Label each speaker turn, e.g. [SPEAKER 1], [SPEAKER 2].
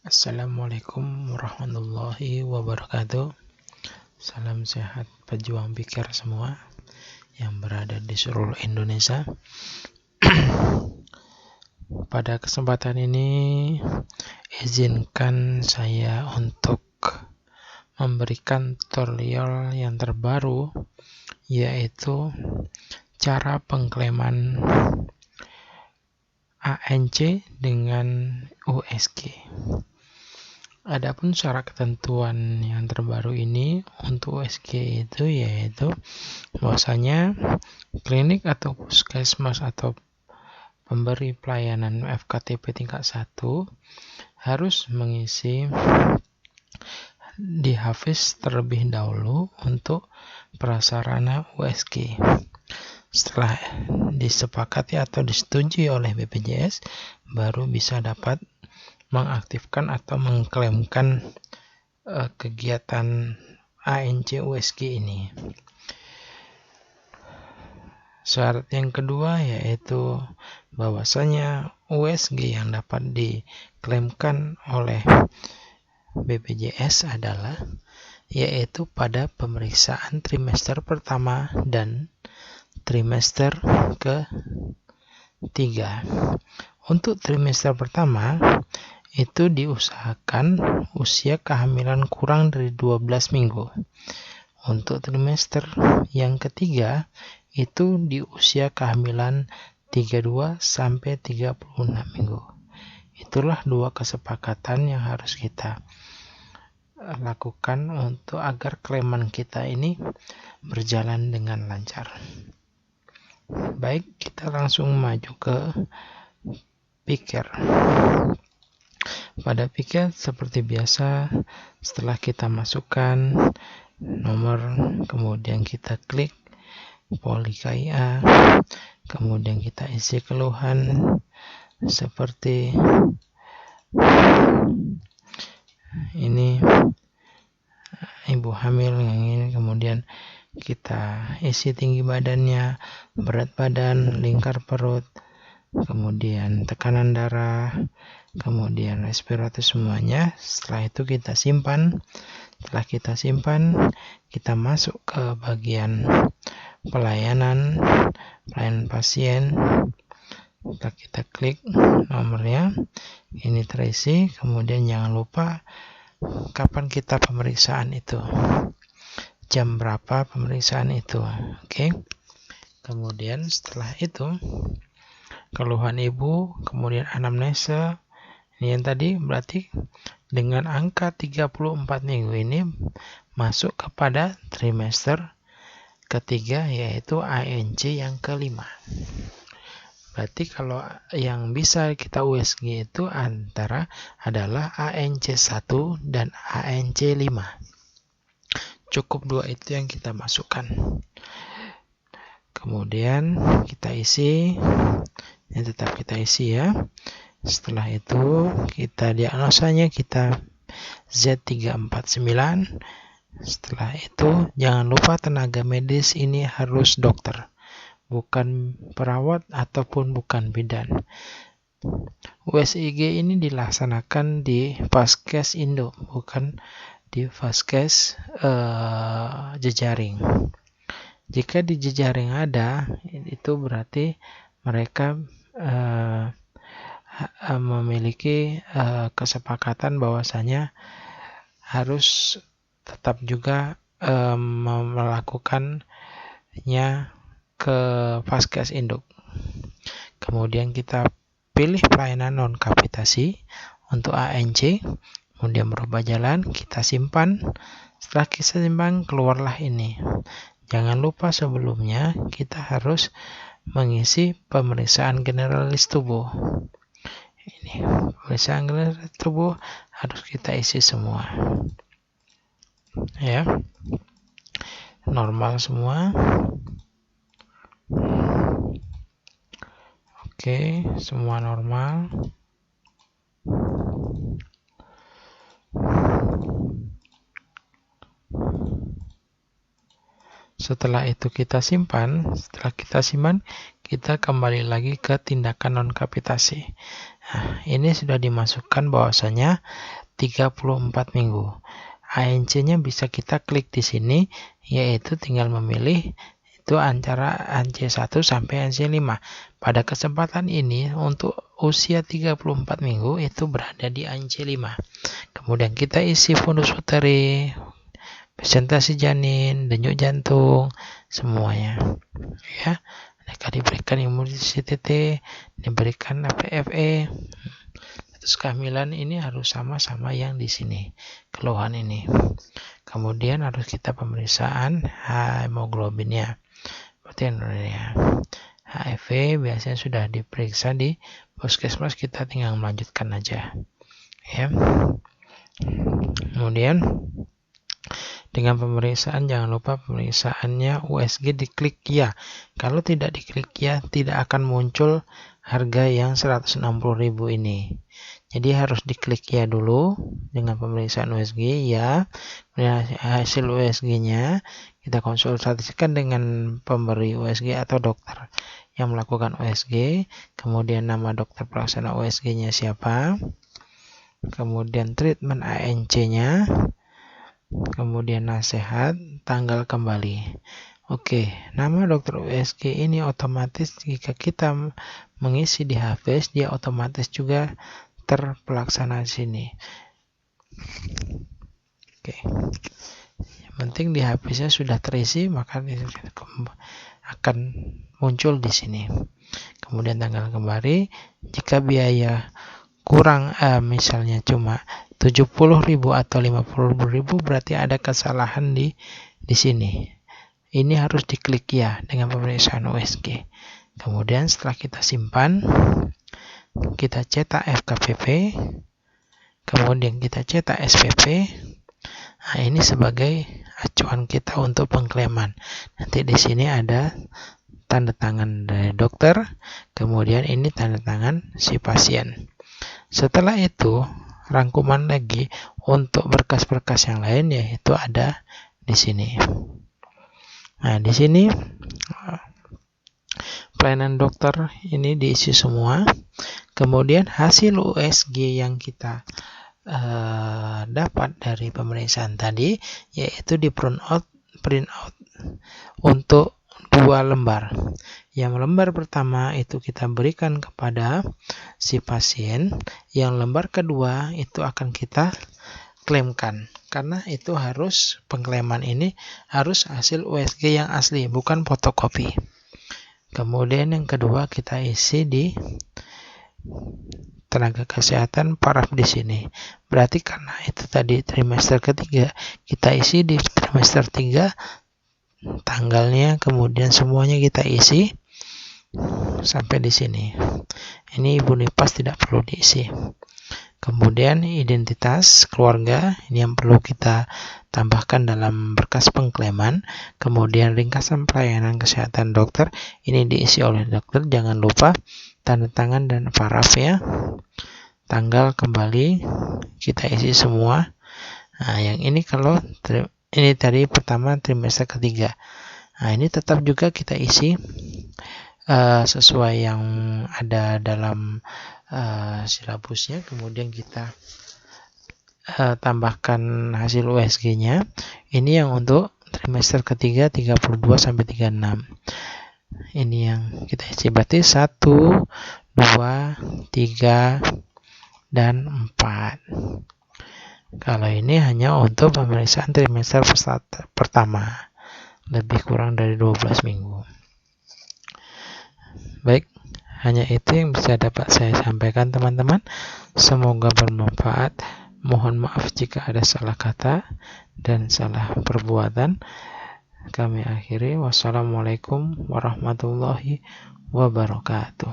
[SPEAKER 1] Assalamualaikum warahmatullahi wabarakatuh. Salam sehat pejuang pikir semua yang berada di seluruh Indonesia. Pada kesempatan ini izinkan saya untuk memberikan tutorial yang terbaru, yaitu cara pengklaiman ANC dengan USG. Adapun syarat ketentuan yang terbaru ini untuk USG itu yaitu bahwasanya klinik atau puskesmas atau pemberi pelayanan FKTP tingkat 1 harus mengisi di Hafiz terlebih dahulu untuk prasarana USG. Setelah disepakati atau disetujui oleh BPJS, baru bisa dapat mengaktifkan atau mengklaimkan kegiatan ANC USG ini. Syarat yang kedua yaitu bahwasanya USG yang dapat diklaimkan oleh BPJS adalah yaitu pada pemeriksaan trimester pertama dan trimester ketiga. Untuk trimester pertama itu diusahakan usia kehamilan kurang dari 12 minggu. Untuk trimester yang ketiga itu di usia kehamilan 32 sampai 36 minggu. Itulah dua kesepakatan yang harus kita lakukan untuk agar klaiman kita ini berjalan dengan lancar. Baik, kita langsung maju ke pikir. Pada pikir seperti biasa, setelah kita masukkan nomor, kemudian kita klik poli KIA, kemudian kita isi keluhan seperti ini, ibu hamil yang ini, kemudian kita isi tinggi badannya, berat badan, lingkar perut, kemudian tekanan darah, kemudian respirator semuanya. Setelah itu kita simpan. Setelah kita simpan, kita masuk ke bagian pelayanan pasien. Setelah kita klik nomornya, ini terisi. Kemudian jangan lupa kapan kita pemeriksaan itu, jam berapa pemeriksaan itu. Oke. Kemudian setelah itu keluhan ibu, kemudian anamnesa. Ini yang tadi berarti dengan angka 34 minggu ini masuk kepada trimester ketiga, yaitu ANC yang kelima. Berarti kalau yang bisa kita USG itu adalah ANC 1 dan ANC 5. Cukup dua itu yang kita masukkan. Kemudian kita isi, ini tetap kita isi ya. Setelah itu kita diagnosanya kita Z349. Setelah itu jangan lupa tenaga medis ini harus dokter, bukan perawat ataupun bukan bidan. USG ini dilaksanakan di Vaskes Indo, bukan di Vaskes jejaring. Jika di jejaring ada, itu berarti mereka memiliki kesepakatan bahwasanya harus tetap juga melakukannya ke Vaskes Induk. Kemudian kita pilih pelayanan non kapitasi untuk ANC, kemudian berubah jalan, kita simpan. Setelah kita simpan, keluarlah ini. Jangan lupa sebelumnya kita harus mengisi pemeriksaan generalis tubuh. Ini pemeriksaan generalis tubuh harus kita isi semua. Ya. Normal semua. Oke, semua normal. Setelah itu kita simpan, kita kembali lagi ke tindakan non kapitasi. Nah, ini sudah dimasukkan bahwasanya 34 minggu. ANC-nya bisa kita klik di sini, yaitu tinggal memilih itu antara ANC1 sampai ANC5. Pada kesempatan ini untuk usia 34 minggu itu berada di ANC5. Kemudian kita isi fundus uteri, presentasi janin, denyut jantung, semuanya. Ya, diberikan imunisasi TT, diberikan FE. Status kehamilan ini harus sama-sama yang di sini, keluhan ini. Kemudian harus kita pemeriksaan hemoglobinnya. Seperti ya. HIV biasanya sudah diperiksa di puskesmas, kita tinggal melanjutkan aja. Ya. Kemudian dengan pemeriksaan jangan lupa pemeriksaannya USG diklik ya. Kalau tidak diklik ya, tidak akan muncul harga yang 160.000 ini. Jadi harus diklik ya dulu dengan pemeriksaan USG ya. Kemudian hasil USG-nya kita konsultasikan dengan pemberi USG atau dokter yang melakukan USG. Kemudian nama dokter pelaksana USG-nya siapa. Kemudian treatment ANC-nya. Kemudian nasihat, tanggal kembali. Oke, nama dokter USG ini otomatis jika kita mengisi di HVS, dia otomatis juga terpelaksana di sini. Oke. Yang penting di HVS-nya sudah terisi, maka akan muncul di sini. Kemudian tanggal kembali, jika biaya kurang misalnya cuma 70.000 atau 50.000, berarti ada kesalahan di sini. Ini harus diklik ya dengan pemeriksaan USG. Kemudian setelah kita simpan, kita cetak FKPP, kemudian kita cetak SPP. Nah, ini sebagai acuan kita untuk pengklaiman. Nanti di sini ada tanda tangan dari dokter, kemudian ini tanda tangan si pasien. Setelah itu, rangkuman lagi untuk berkas-berkas yang lain, yaitu ada di sini. Nah, di sini pelayanan dokter ini diisi semua. Kemudian hasil USG yang kita dapat dari pemeriksaan tadi, yaitu di print out untuk 2 lembar. Yang lembar pertama itu kita berikan kepada si pasien, yang lembar kedua itu akan kita klaimkan, karena itu harus pengklaiman ini harus hasil USG yang asli, bukan fotokopi. Kemudian yang kedua kita isi di tenaga kesehatan paraf di sini. Berarti karena itu tadi trimester ketiga, kita isi di trimester 3 tanggalnya, kemudian semuanya kita isi sampai di sini. Ini Ibu Nipas tidak perlu diisi. Kemudian identitas keluarga ini yang perlu kita tambahkan dalam berkas pengklaiman. Kemudian ringkasan pelayanan kesehatan dokter ini diisi oleh dokter. Jangan lupa tanda tangan dan paraf ya. Tanggal kembali kita isi semua. Nah, yang ini kalau ini tadi pertama trimester ketiga. Nah, ini tetap juga kita isi sesuai yang ada dalam silabusnya. Kemudian kita tambahkan hasil USG-nya. Ini yang untuk trimester ketiga 32 sampai 36. Ini yang kita isi, berarti 1, 2, 3 dan 4. Kalau ini hanya untuk pemeriksaan trimester pertama, lebih kurang dari 12 minggu. Baik, hanya itu yang bisa dapat saya sampaikan teman-teman. Semoga bermanfaat. Mohon maaf jika ada salah kata dan salah perbuatan. Kami akhiri. Wassalamualaikum warahmatullahi wabarakatuh.